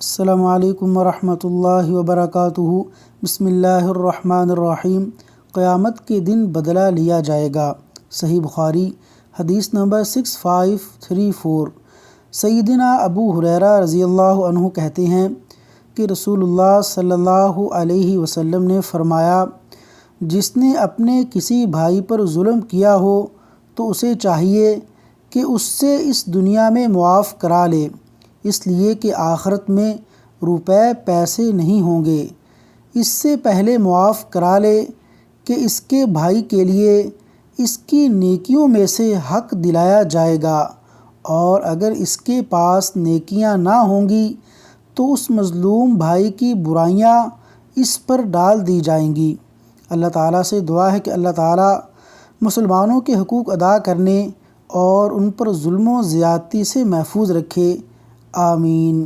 السلام علیکم ورحمۃ اللہ وبرکاتہ۔ بسم اللہ الرحمن الرحیم۔ قیامت کے دن بدلہ لیا جائے گا۔ صحیح بخاری حدیث نمبر 6534۔ سیدنا ابو ہریرہ رضی اللہ عنہ کہتے ہیں کہ رسول اللہ صلی اللہ علیہ وسلم نے فرمایا، جس نے اپنے کسی بھائی پر ظلم کیا ہو تو اسے چاہیے کہ اس سے اس دنیا میں معاف کرا لے، اس لیے کہ آخرت میں روپے پیسے نہیں ہوں گے۔ اس سے پہلے معاف کرا لے کہ اس کے بھائی کے لیے اس کی نیکیوں میں سے حق دلایا جائے گا، اور اگر اس کے پاس نیکیاں نہ ہوں گی تو اس مظلوم بھائی کی برائیاں اس پر ڈال دی جائیں گی۔ اللہ تعالیٰ سے دعا ہے کہ اللہ تعالیٰ مسلمانوں کے حقوق ادا کرنے اور ان پر ظلم و زیادتی سے محفوظ رکھے۔ آمین۔